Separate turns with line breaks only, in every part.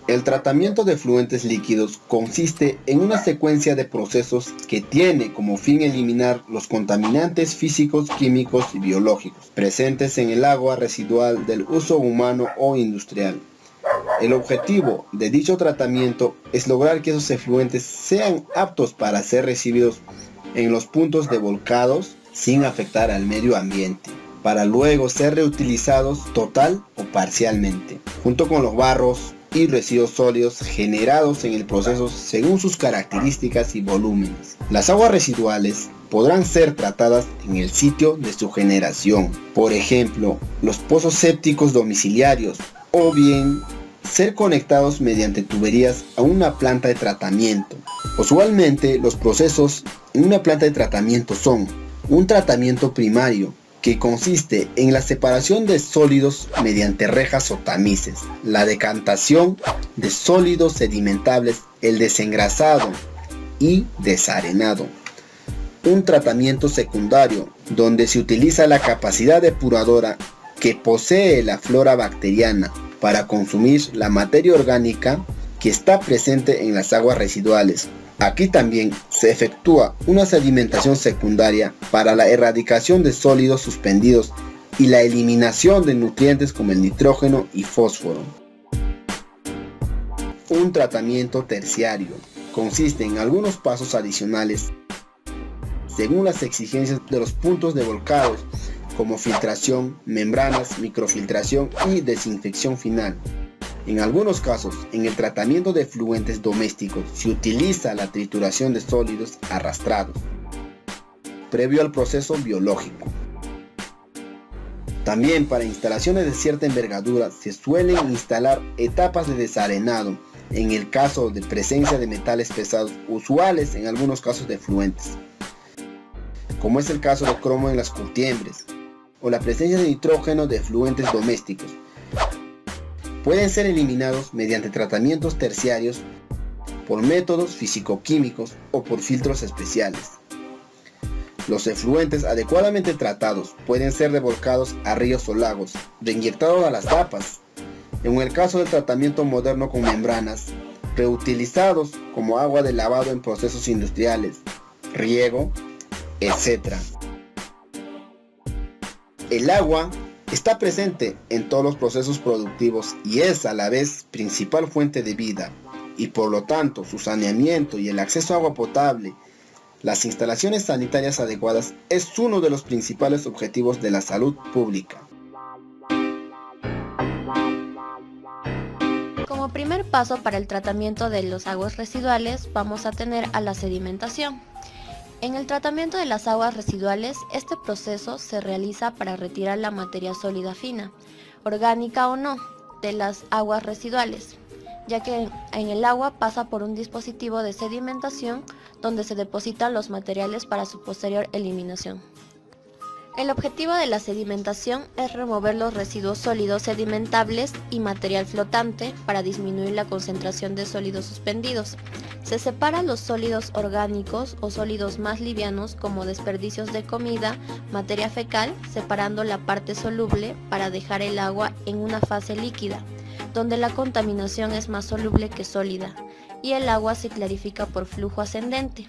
El tratamiento de fluentes líquidos consiste en una secuencia de procesos que tiene como fin eliminar los contaminantes físicos, químicos y biológicos presentes en el agua residual del uso humano o industrial. El objetivo de dicho tratamiento es lograr que esos efluentes sean aptos para ser recibidos en los puntos de volcados sin afectar al medio ambiente, para luego ser reutilizados total o parcialmente, junto con los barros y residuos sólidos generados en el proceso según sus características y volúmenes. Las aguas residuales podrán ser tratadas en el sitio de su generación, por ejemplo, los pozos sépticos domiciliarios, o bien ser conectados mediante tuberías a una planta de tratamiento. Usualmente los procesos en una planta de tratamiento son un tratamiento primario, que consiste en la separación de sólidos mediante rejas o tamices, la decantación de sólidos sedimentables, el desengrasado y desarenado. Un tratamiento secundario, donde se utiliza la capacidad depuradora que posee la flora bacteriana para consumir la materia orgánica que está presente en las aguas residuales. Aquí también se efectúa una sedimentación secundaria para la erradicación de sólidos suspendidos y la eliminación de nutrientes como el nitrógeno y fósforo. Un tratamiento terciario consiste en algunos pasos adicionales según las exigencias de los puntos de volcados, como filtración, membranas, microfiltración y desinfección final. En algunos casos, en el tratamiento de efluentes domésticos se utiliza la trituración de sólidos arrastrados, previo al proceso biológico. También para instalaciones de cierta envergadura se suelen instalar etapas de desarenado, en el caso de presencia de metales pesados usuales en algunos casos de efluentes, como es el caso de cromo en las curtiembres, o la presencia de nitrógeno de efluentes domésticos. Pueden ser eliminados mediante tratamientos terciarios, por métodos físico-químicos o por filtros especiales. Los efluentes adecuadamente tratados pueden ser revolcados a ríos o lagos, reinyectados a las tapas, en el caso del tratamiento moderno con membranas, reutilizados como agua de lavado en procesos industriales, riego, etc. El agua está presente en todos los procesos productivos y es a la vez principal fuente de vida, y por lo tanto su saneamiento y el acceso a agua potable, las instalaciones sanitarias adecuadas es uno de los principales objetivos de la salud pública.
Como primer paso para el tratamiento de las aguas residuales vamos a tener a la sedimentación. En el tratamiento de las aguas residuales, este proceso se realiza para retirar la materia sólida fina, orgánica o no, de las aguas residuales, ya que en el agua pasa por un dispositivo de sedimentación donde se depositan los materiales para su posterior eliminación. El objetivo de la sedimentación es remover los residuos sólidos sedimentables y material flotante para disminuir la concentración de sólidos suspendidos. Se separan los sólidos orgánicos o sólidos más livianos como desperdicios de comida, materia fecal, separando la parte soluble para dejar el agua en una fase líquida, donde la contaminación es más soluble que sólida, y el agua se clarifica por flujo ascendente.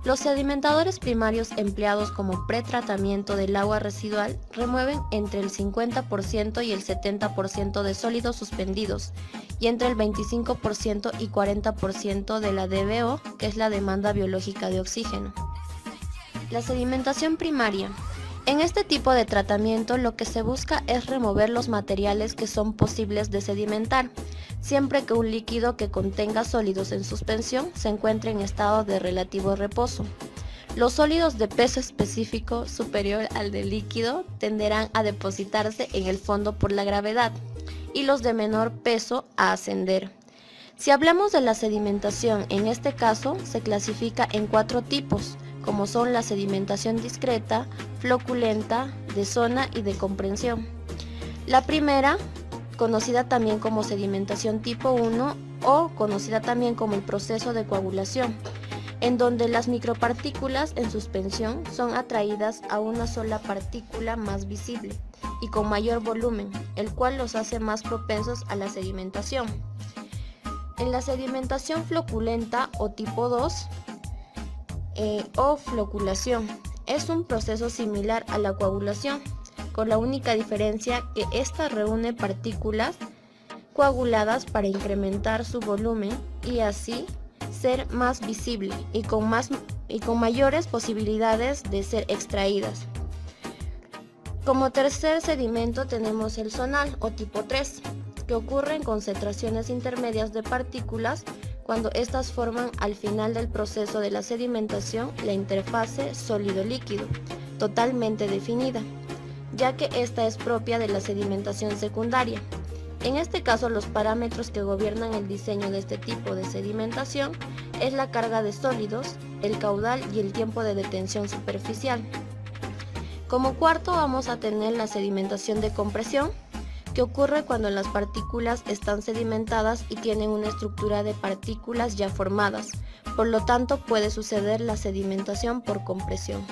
Los sedimentadores primarios empleados como pretratamiento del agua residual remueven entre el 50% y el 70% de sólidos suspendidos y entre el 25% y 40% de la DBO, que es la demanda biológica de oxígeno. La sedimentación primaria. En este tipo de tratamiento lo que se busca es remover los materiales que son posibles de sedimentar, siempre que un líquido que contenga sólidos en suspensión se encuentre en estado de relativo reposo. Los sólidos de peso específico superior al del líquido tenderán a depositarse en el fondo por la gravedad y los de menor peso a ascender. Si hablamos de la sedimentación, en este caso se clasifica en 4 tipos, como son la sedimentación discreta, floculenta, de zona y de comprensión. La primera, conocida también como sedimentación tipo 1 o conocida también como el proceso de coagulación, en donde las micropartículas en suspensión son atraídas a una sola partícula más visible y con mayor volumen, el cual los hace más propensos a la sedimentación. En la sedimentación floculenta o tipo 2 o floculación es un proceso similar a la coagulación, con la única diferencia que ésta reúne partículas coaguladas para incrementar su volumen y así ser más visible y con mayores posibilidades de ser extraídas. Como tercer sedimento tenemos el zonal o tipo 3, que ocurre en concentraciones intermedias de partículas cuando éstas forman al final del proceso de la sedimentación la interfase sólido-líquido, totalmente definida, ya que esta es propia de la sedimentación secundaria. En este caso, los parámetros que gobiernan el diseño de este tipo de sedimentación es la carga de sólidos, el caudal y el tiempo de detención superficial. Como cuarto vamos a tener la sedimentación de compresión, que ocurre cuando las partículas están sedimentadas y tienen una estructura de partículas ya formadas, por lo tanto puede suceder la sedimentación por compresión.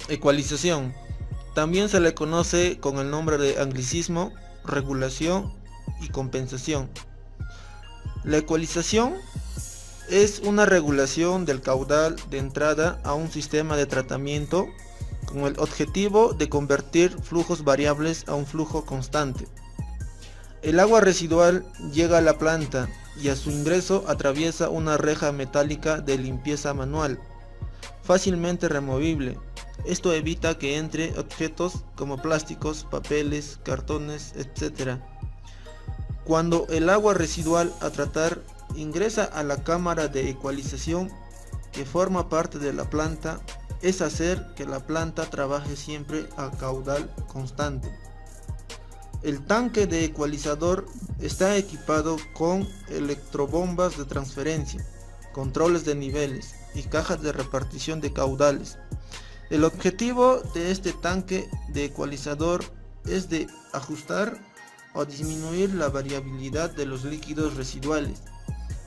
Ecualización. También se le conoce con el nombre de anglicismo, regulación y compensación. La ecualización es una regulación del caudal de entrada a un sistema de tratamiento con el objetivo de convertir flujos variables a un flujo constante. El agua residual llega a la planta y a su ingreso atraviesa una reja metálica de limpieza manual, fácilmente removible. Esto evita que entre objetos como plásticos, papeles, cartones, etc. Cuando el agua residual a tratar ingresa a la cámara de ecualización que forma parte de la planta, es hacer que la planta trabaje siempre a caudal constante. El tanque de ecualizador está equipado con electrobombas de transferencia, controles de niveles y cajas de repartición de caudales. El objetivo de este tanque de ecualizador es de ajustar o disminuir la variabilidad de los líquidos residuales,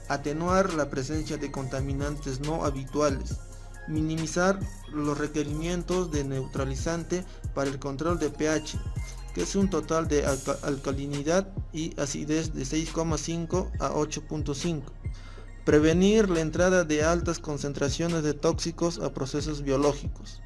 atenuar la presencia de contaminantes no habituales, minimizar los requerimientos de neutralizante para el control de pH, que es un total de alcalinidad y acidez de 6,5 a 8,5, prevenir la entrada de altas concentraciones de tóxicos a procesos biológicos.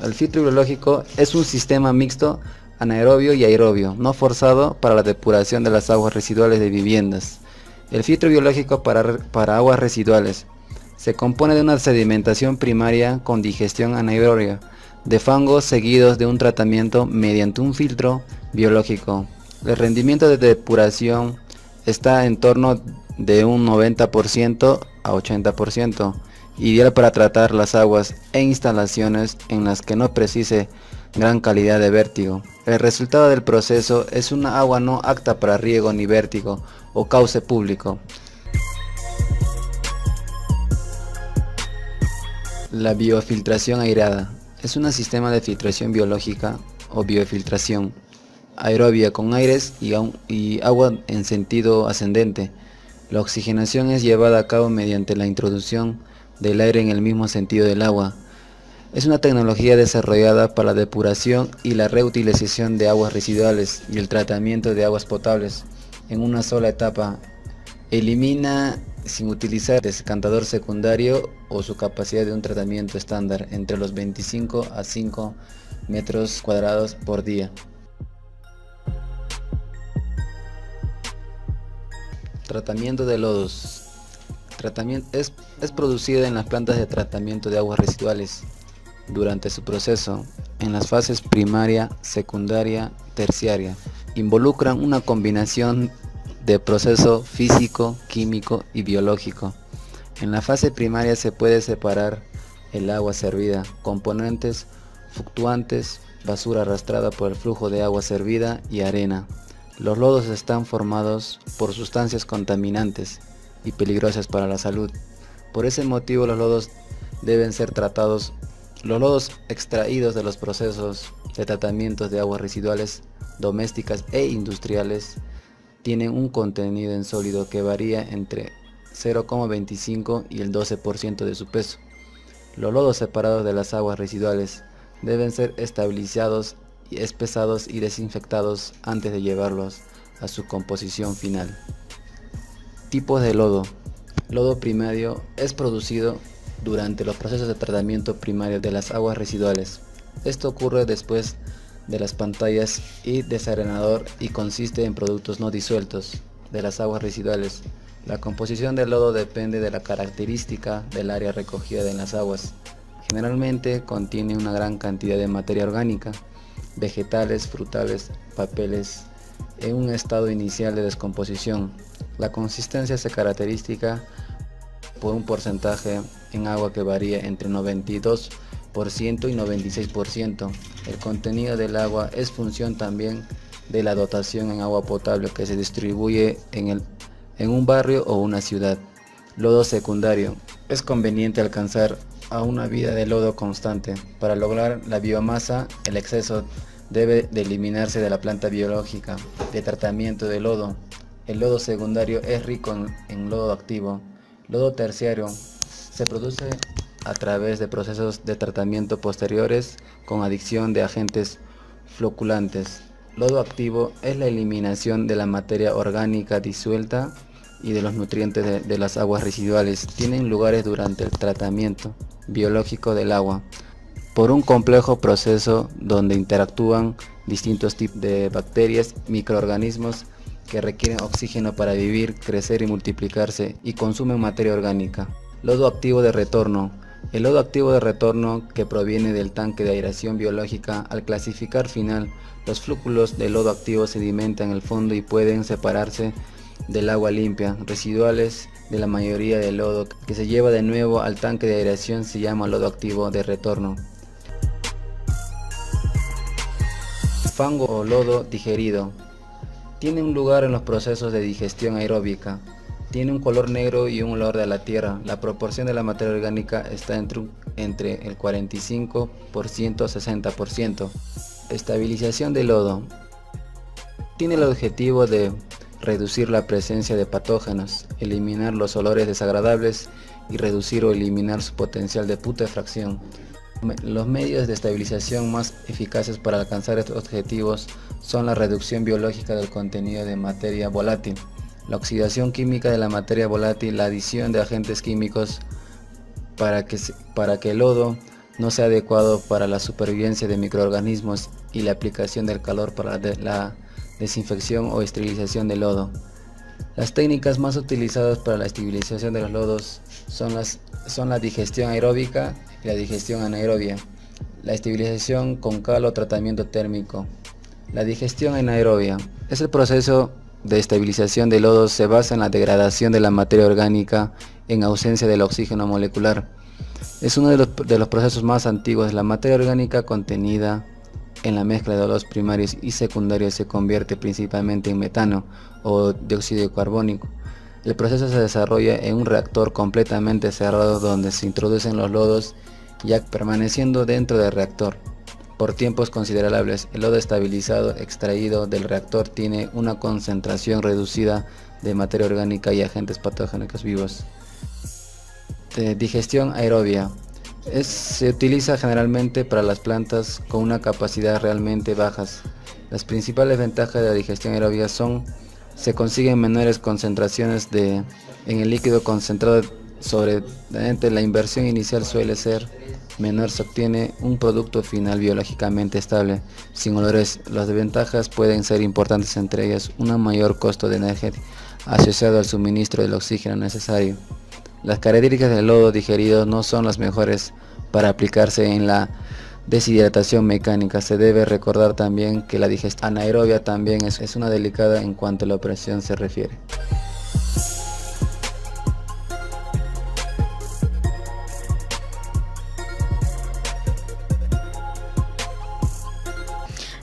El filtro biológico es un sistema mixto anaerobio y aerobio, no forzado para la depuración de las aguas residuales de viviendas. El filtro biológico para aguas residuales se compone de una sedimentación primaria con digestión anaerobia de fangos seguidos de un tratamiento mediante un filtro biológico. El rendimiento de depuración está en torno de un 90% a 80%. Ideal para tratar las aguas en instalaciones en las que no precise gran calidad de vértigo. El resultado del proceso es una agua no apta para riego ni vértigo o cauce público. La biofiltración airada es un sistema de filtración biológica o biofiltración aerobia con aires y agua en sentido ascendente. La oxigenación es llevada a cabo mediante la introducción del aire en el mismo sentido del agua. Es una tecnología desarrollada para la depuración y la reutilización de aguas residuales y el tratamiento de aguas potables en una sola etapa. Elimina sin utilizar descantador secundario o su capacidad de un tratamiento estándar entre los 25 a 5 metros cuadrados por día. Tratamiento de lodos. Es producida en las plantas de tratamiento de aguas residuales durante su proceso, en las fases primaria, secundaria, terciaria. Involucran una combinación de proceso físico, químico y biológico. En la fase primaria se puede separar el agua servida, componentes fluctuantes, basura arrastrada por el flujo de agua servida y arena. Los lodos están formados por sustancias contaminantes y peligrosas para la salud. Por ese motivo los lodos deben ser tratados. Los lodos extraídos de los procesos de tratamiento de aguas residuales domésticas e industriales tienen un contenido en sólido que varía entre 0,25 y el 12% de su peso. Los lodos separados de las aguas residuales deben ser estabilizados, espesados y desinfectados antes de llevarlos a su composición final. Tipos de lodo. Lodo primario es producido durante los procesos de tratamiento primario de las aguas residuales. Esto ocurre después de las pantallas y desarenador y consiste en productos no disueltos de las aguas residuales. La composición del lodo depende de la característica del área recogida en las aguas. Generalmente contiene una gran cantidad de materia orgánica, vegetales, frutales, papeles, en un estado inicial de descomposición. La consistencia se caracteriza por un porcentaje en agua que varía entre 92% y 96%. El contenido del agua es función también de la dotación en agua potable que se distribuye en un barrio o una ciudad. Lodo secundario. Es conveniente alcanzar a una vida de lodo constante. Para lograr la biomasa, el exceso debe de eliminarse de la planta biológica de tratamiento de lodo. El lodo secundario es rico en lodo activo. Lodo terciario se produce a través de procesos de tratamiento posteriores con adición de agentes floculantes. Lodo activo es la eliminación de la materia orgánica disuelta y de los nutrientes de las aguas residuales. Tienen lugares durante el tratamiento biológico del agua por un complejo proceso donde interactúan distintos tipos de bacterias, microorganismos que requieren oxígeno para vivir, crecer y multiplicarse y consumen materia orgánica. Lodo activo de retorno. El lodo activo de retorno que proviene del tanque de aireación biológica, al clasificar final, los flúculos de lodo activo sedimentan el fondo y pueden separarse del agua limpia. Residuales de la mayoría del lodo que se lleva de nuevo al tanque de aireación se llama lodo activo de retorno. Fango o lodo digerido. Tiene un lugar en los procesos de digestión aeróbica. Tiene un color negro y un olor de la tierra. La proporción de la materia orgánica está entre el 45% a 60%. Estabilización del lodo. Tiene el objetivo de reducir la presencia de patógenos, eliminar los olores desagradables y reducir o eliminar su potencial de putrefacción. Los medios de estabilización más eficaces para alcanzar estos objetivos son la reducción biológica del contenido de materia volátil, la oxidación química de la materia volátil, la adición de agentes químicos para que el lodo no sea adecuado para la supervivencia de microorganismos y la aplicación del calor para la desinfección o esterilización del lodo. Las técnicas más utilizadas para la estabilización de los lodos son la digestión aeróbica y la digestión anaerobia, la estabilización con cal o tratamiento térmico. La digestión anaerobia es el proceso de estabilización de lodos, se basa en la degradación de la materia orgánica en ausencia del oxígeno molecular. Es uno de los procesos más antiguos. La materia orgánica contenida en la mezcla de lodos primarios y secundarios se convierte principalmente en metano o dióxido carbónico. El proceso se desarrolla en un reactor completamente cerrado donde se introducen los lodos ya permaneciendo dentro del reactor por tiempos considerables. El lodo estabilizado extraído del reactor tiene una concentración reducida de materia orgánica y agentes patogénicos vivos. Digestión aerobia. Se utiliza generalmente para las plantas con una capacidad realmente bajas. Las principales ventajas de la digestión aerobia se consiguen menores concentraciones en el líquido concentrado. La inversión inicial suele ser menor, se obtiene un producto final biológicamente estable, sin olores. Las desventajas pueden ser importantes, entre ellas un mayor costo de energía asociado al suministro del oxígeno necesario. Las características del lodo digerido no son las mejores para aplicarse en la deshidratación mecánica. Se debe recordar también que la digestión anaerobia también es una delicada en cuanto a la operación se refiere.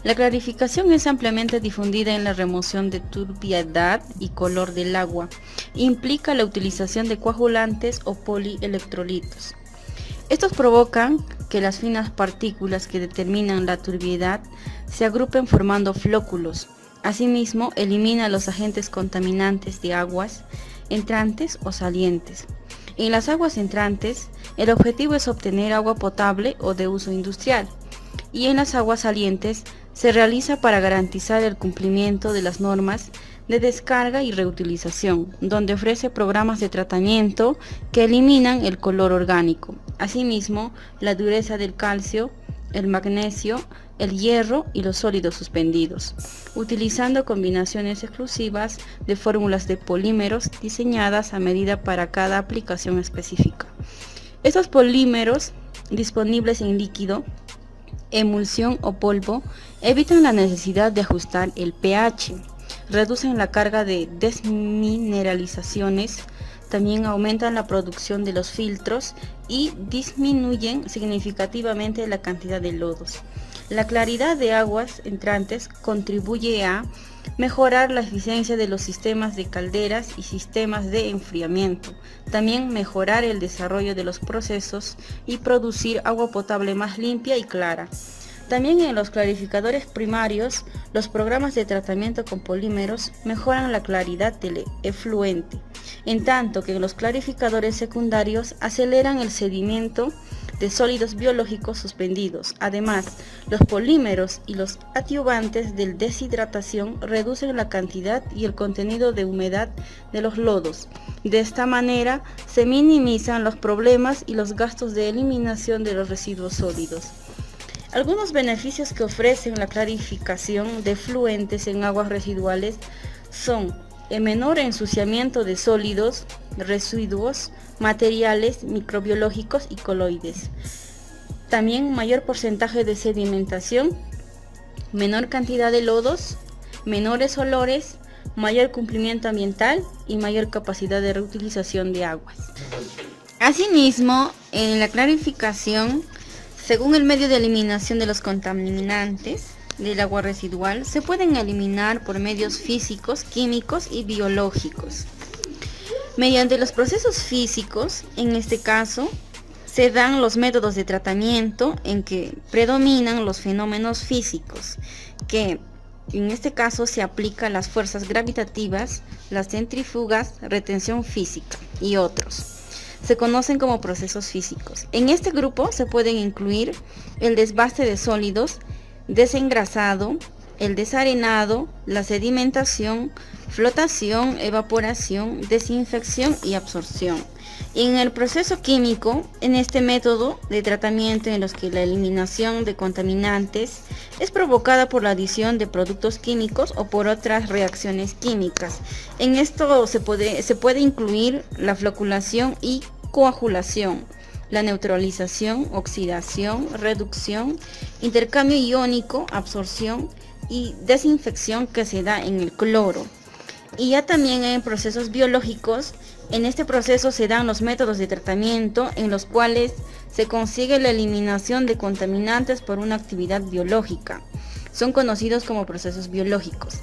La clarificación es ampliamente difundida en la remoción de turbiedad y color del agua. Implica la utilización de coagulantes o polielectrolitos. Estos provocan que las finas partículas que determinan la turbiedad se agrupen formando flóculos Asimismo, elimina los agentes contaminantes de aguas entrantes o salientes. En las aguas entrantes, el objetivo es obtener agua potable o de uso industrial, y en las aguas salientes se realiza para garantizar el cumplimiento de las normas de descarga y reutilización, donde ofrece programas de tratamiento que eliminan el color orgánico. Asimismo, la dureza del calcio, el magnesio, el hierro y los sólidos suspendidos, utilizando combinaciones exclusivas de fórmulas de polímeros diseñadas a medida para cada aplicación específica. Estos polímeros, disponibles en líquido, emulsión o polvo, evitan la necesidad de ajustar el pH, reducen la carga de desmineralizaciones, también aumentan la producción de los filtros y disminuyen significativamente la cantidad de lodos. La claridad de aguas entrantes contribuye a mejorar la eficiencia de los sistemas de calderas y sistemas de enfriamiento, también mejorar el desarrollo de los procesos y producir agua potable más limpia y clara. También en los clarificadores primarios, los programas de tratamiento con polímeros mejoran la claridad del efluente, en tanto que en los clarificadores secundarios aceleran el sedimento de sólidos biológicos suspendidos. Además, los polímeros y los adyuvantes de deshidratación reducen la cantidad y el contenido de humedad de los lodos. De esta manera, se minimizan los problemas y los gastos de eliminación de los residuos sólidos. Algunos beneficios que ofrecen la clarificación de efluentes en aguas residuales son el menor ensuciamiento de sólidos, residuos, materiales microbiológicos y coloides. También mayor porcentaje de sedimentación, menor cantidad de lodos, menores olores, mayor cumplimiento ambiental y mayor capacidad de reutilización de aguas. Asimismo, en la clarificación, según el medio de eliminación de los contaminantes del agua residual, se pueden eliminar por medios físicos, químicos y biológicos. Mediante los procesos físicos, en este caso, se dan los métodos de tratamiento en que predominan los fenómenos físicos, que en este caso se aplican las fuerzas gravitativas, las centrífugas, retención física y otros. Se conocen como procesos físicos. En este grupo se pueden incluir el desbaste de sólidos, desengrasado, el desarenado, la sedimentación, flotación, evaporación, desinfección y absorción. Y en el proceso químico, en este método de tratamiento en los que la eliminación de contaminantes es provocada por la adición de productos químicos o por otras reacciones químicas. En esto se puede incluir la floculación y coagulación, la neutralización, oxidación, reducción, intercambio iónico, absorción y desinfección que se da en el cloro. Y ya también en procesos biológicos, en este proceso se dan los métodos de tratamiento en los cuales se consigue la eliminación de contaminantes por una actividad biológica. Son conocidos como procesos biológicos.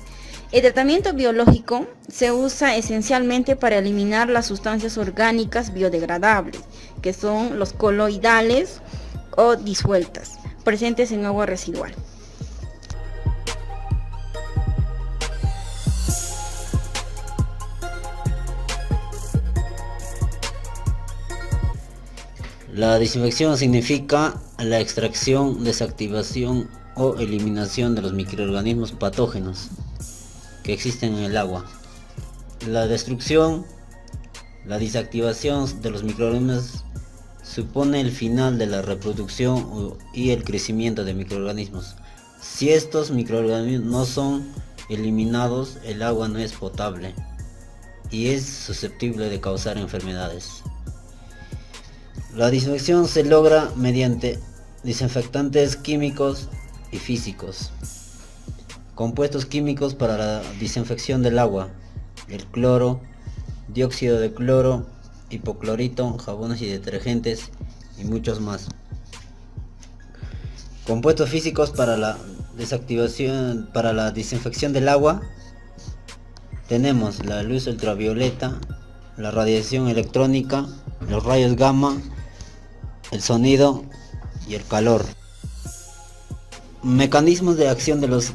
El tratamiento biológico se usa esencialmente para eliminar las sustancias orgánicas biodegradables, que son los coloidales o disueltas, presentes en agua residual.
La desinfección significa la extracción, desactivación o eliminación de los microorganismos patógenos que existen en el agua. La destrucción, la desactivación de los microorganismos supone el final de la reproducción y el crecimiento de microorganismos. Si estos microorganismos no son eliminados, el agua no es potable y es susceptible de causar enfermedades. La desinfección se logra mediante desinfectantes químicos y físicos. Compuestos químicos para la desinfección del agua: el cloro, dióxido de cloro, hipoclorito, jabones y detergentes y muchos más. Compuestos físicos para la desinfección del agua: tenemos la luz ultravioleta, la radiación electrónica, los rayos gamma, el sonido y el calor. Mecanismos de acción de los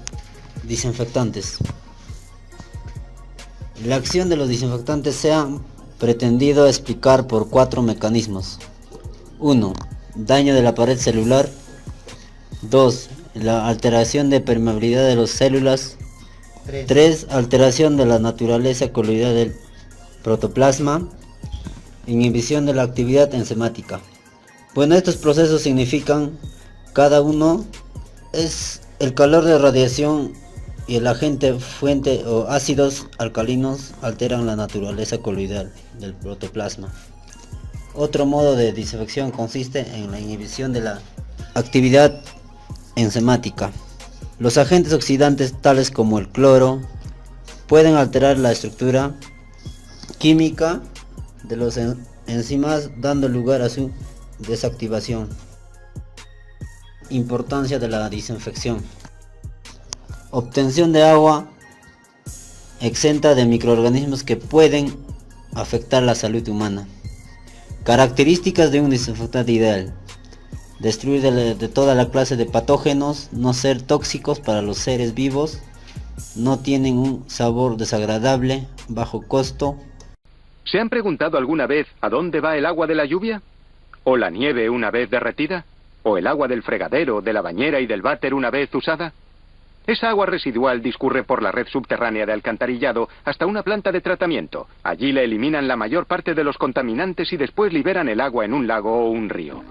desinfectantes. La acción de los desinfectantes se ha pretendido explicar por 4 mecanismos. 1. Daño de la pared celular. 2. La alteración de permeabilidad de las células. 3. Alteración de la naturaleza coloidal del protoplasma. Inhibición de la actividad enzimática. Bueno, estos procesos significan, cada uno es el calor de radiación y el agente fuente o ácidos alcalinos alteran la naturaleza coloidal del protoplasma. Otro modo de desinfección consiste en la inhibición de la actividad enzimática. Los agentes oxidantes tales como el cloro pueden alterar la estructura química de los enzimas, dando lugar a su desactivación. Importancia de la desinfección. Obtención de agua exenta de microorganismos que pueden afectar la salud humana. Características de un desinfectante ideal: destruir de toda la clase de patógenos, no ser tóxicos para los seres vivos, no tienen un sabor desagradable, bajo costo.
¿Se han preguntado alguna vez a dónde va el agua de la lluvia? ¿O la nieve una vez derretida? ¿O el agua del fregadero, de la bañera y del váter una vez usada? Esa agua residual discurre por la red subterránea de alcantarillado hasta una planta de tratamiento. Allí le eliminan la mayor parte de los contaminantes y después liberan el agua en un lago o un río.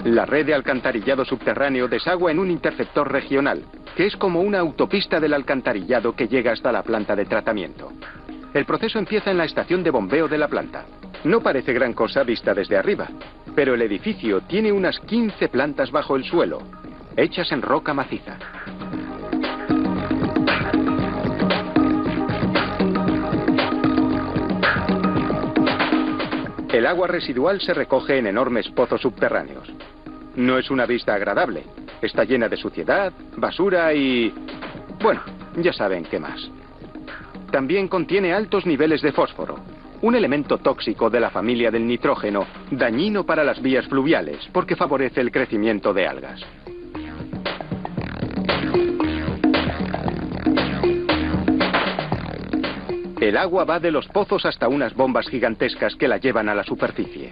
La red de alcantarillado subterráneo desagua en un interceptor regional, que es como una autopista del alcantarillado que llega hasta la planta de tratamiento. El proceso empieza en la estación de bombeo de la planta. No parece gran cosa vista desde arriba, pero el edificio tiene unas 15 plantas bajo el suelo, hechas en roca maciza. El agua residual se recoge en enormes pozos subterráneos. No es una vista agradable. Está llena de suciedad, basura y... bueno, ya saben qué más. También contiene altos niveles de fósforo, un elemento tóxico de la familia del nitrógeno, dañino para las vías fluviales, porque favorece el crecimiento de algas. El agua va de los pozos hasta unas bombas gigantescas que la llevan a la superficie.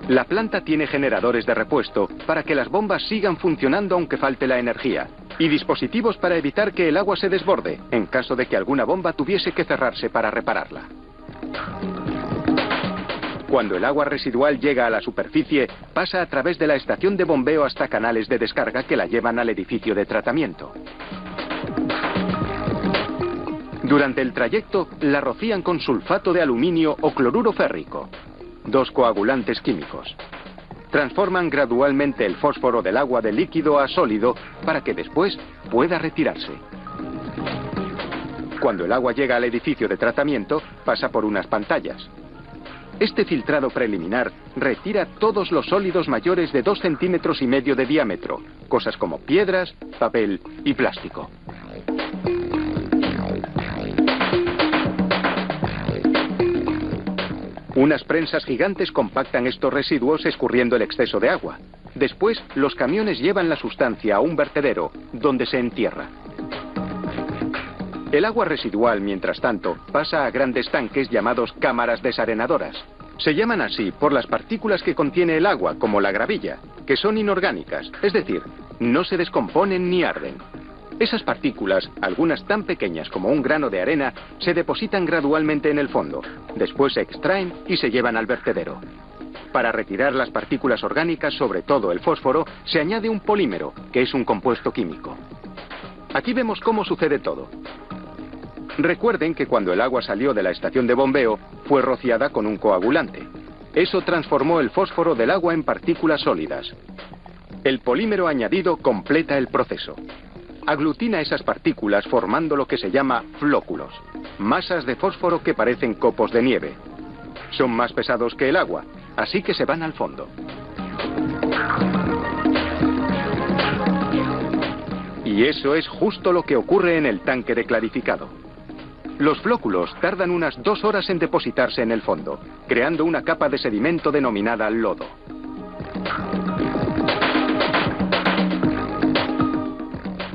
La planta tiene generadores de repuesto para que las bombas sigan funcionando aunque falte la energía, y dispositivos para evitar que el agua se desborde, en caso de que alguna bomba tuviese que cerrarse para repararla. Cuando el agua residual llega a la superficie, pasa a través de la estación de bombeo hasta canales de descarga que la llevan al edificio de tratamiento. Durante el trayecto, la rocían con sulfato de aluminio o cloruro férrico, dos coagulantes químicos. Transforman gradualmente el fósforo del agua de líquido a sólido para que después pueda retirarse. Cuando el agua llega al edificio de tratamiento, pasa por unas pantallas. Este filtrado preliminar retira todos los sólidos mayores de 2,5 centímetros de diámetro, cosas como piedras, papel y plástico. Unas prensas gigantes compactan estos residuos escurriendo el exceso de agua. Después, los camiones llevan la sustancia a un vertedero, donde se entierra. El agua residual, mientras tanto, pasa a grandes tanques llamados cámaras desarenadoras. Se llaman así por las partículas que contiene el agua, como la gravilla, que son inorgánicas, es decir, no se descomponen ni arden. Esas partículas, algunas tan pequeñas como un grano de arena, se depositan gradualmente en el fondo. Después se extraen y se llevan al vertedero. Para retirar las partículas orgánicas, sobre todo el fósforo, se añade un polímero, que es un compuesto químico. Aquí vemos cómo sucede todo. Recuerden que cuando el agua salió de la estación de bombeo, fue rociada con un coagulante. Eso transformó el fósforo del agua en partículas sólidas. El polímero añadido completa el proceso. Aglutina esas partículas formando lo que se llama flóculos, masas de fósforo que parecen copos de nieve. Son más pesados que el agua, así que se van al fondo. Y eso es justo lo que ocurre en el tanque de clarificado. Los flóculos tardan unas 2 horas en depositarse en el fondo, creando una capa de sedimento denominada lodo.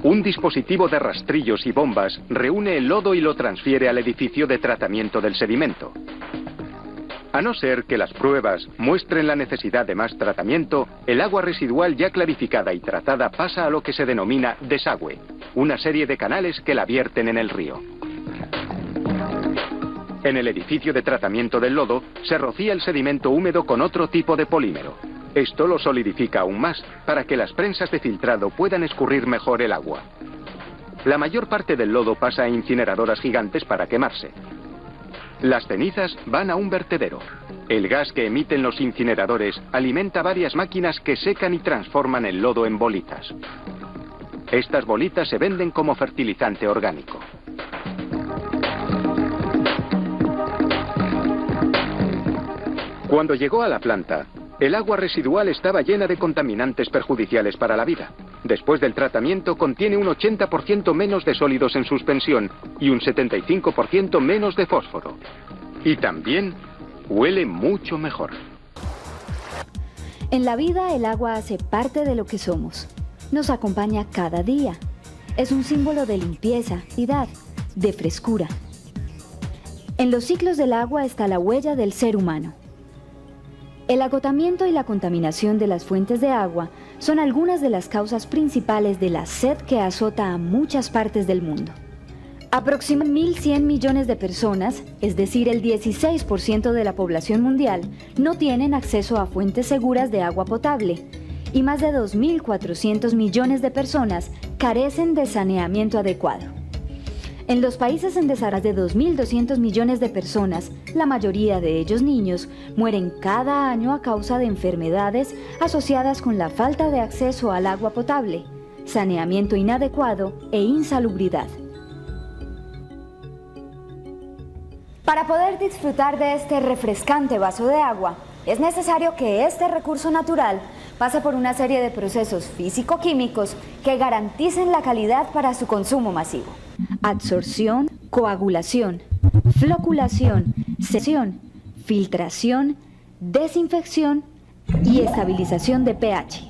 Un dispositivo de rastrillos y bombas reúne el lodo y lo transfiere al edificio de tratamiento del sedimento. A no ser que las pruebas muestren la necesidad de más tratamiento, el agua residual ya clarificada y tratada pasa a lo que se denomina desagüe, una serie de canales que la vierten en el río. En el edificio de tratamiento del lodo se rocía el sedimento húmedo con otro tipo de polímero. Esto lo solidifica aún más, para que las prensas de filtrado puedan escurrir mejor el agua. La mayor parte del lodo pasa a incineradoras gigantes para quemarse. Las cenizas van a un vertedero. El gas que emiten los incineradores alimenta varias máquinas que secan y transforman el lodo en bolitas. Estas bolitas se venden como fertilizante orgánico. Cuando llegó a la planta, el agua residual estaba llena de contaminantes perjudiciales para la vida. Después del tratamiento contiene un 80% menos de sólidos en suspensión y un 75% menos de fósforo. Y también huele mucho mejor.
En la vida el agua hace parte de lo que somos. Nos acompaña cada día. Es un símbolo de limpieza, de frescura. En los ciclos del agua está la huella del ser humano. El agotamiento y la contaminación de las fuentes de agua son algunas de las causas principales de la sed que azota a muchas partes del mundo. Aproximadamente 1.100 millones de personas, es decir, el 16% de la población mundial, no tienen acceso a fuentes seguras de agua potable, y más de 2.400 millones de personas carecen de saneamiento adecuado. En los países en desarrollo de 2.200 millones de personas, la mayoría de ellos niños, mueren cada año a causa de enfermedades asociadas con la falta de acceso al agua potable, saneamiento inadecuado e insalubridad. Para poder disfrutar de este refrescante vaso de agua, es necesario que este recurso natural pase por una serie de procesos físico-químicos que garanticen la calidad para su consumo masivo. Absorción, coagulación, floculación, sección, filtración, desinfección y estabilización de pH.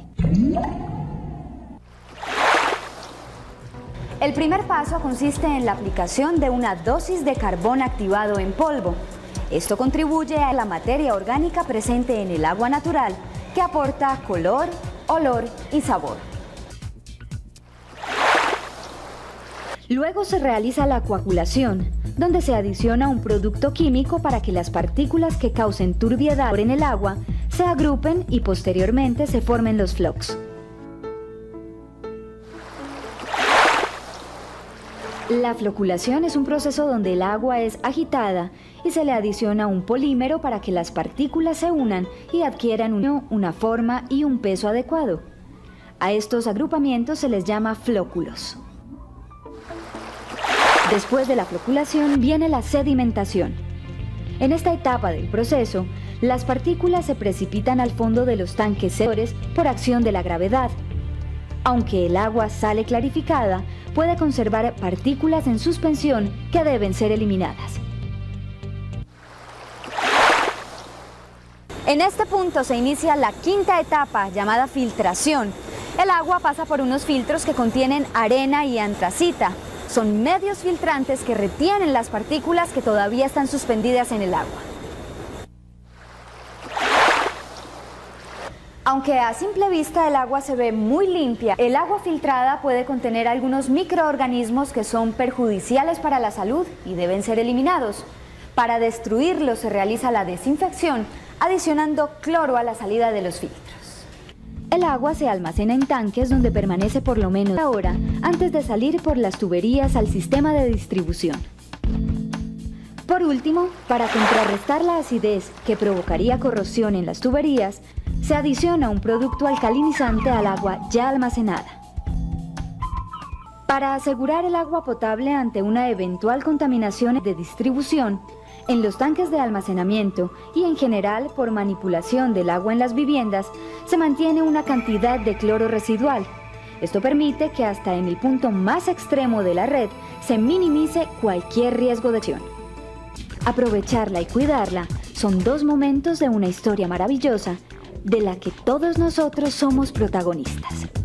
El primer paso consiste en la aplicación de una dosis de carbón activado en polvo. Esto contribuye a la materia orgánica presente en el agua natural, que aporta color, olor y sabor. Luego se realiza la coagulación, donde se adiciona un producto químico para que las partículas que causen turbiedad en el agua se agrupen y posteriormente se formen los flocks. La floculación es un proceso donde el agua es agitada y se le adiciona un polímero para que las partículas se unan y adquieran una forma y un peso adecuado. A estos agrupamientos se les llama flóculos. Después de la floculación viene la sedimentación. En esta etapa del proceso, las partículas se precipitan al fondo de los tanques sedores por acción de la gravedad. Aunque el agua sale clarificada, puede conservar partículas en suspensión que deben ser eliminadas. En este punto se inicia la quinta etapa, llamada filtración. El agua pasa por unos filtros que contienen arena y antracita. Son medios filtrantes que retienen las partículas que todavía están suspendidas en el agua. Aunque a simple vista el agua se ve muy limpia, el agua filtrada puede contener algunos microorganismos que son perjudiciales para la salud y deben ser eliminados. Para destruirlos se realiza la desinfección, adicionando cloro a la salida de los filtros. El agua se almacena en tanques donde permanece por lo menos una hora antes de salir por las tuberías al sistema de distribución. Por último, para contrarrestar la acidez que provocaría corrosión en las tuberías, se adiciona un producto alcalinizante al agua ya almacenada. Para asegurar el agua potable ante una eventual contaminación de distribución, en los tanques de almacenamiento y en general por manipulación del agua en las viviendas, se mantiene una cantidad de cloro residual. Esto permite que hasta en el punto más extremo de la red se minimice cualquier riesgo de acción. Aprovecharla y cuidarla son dos momentos de una historia maravillosa, de la que todos nosotros somos protagonistas.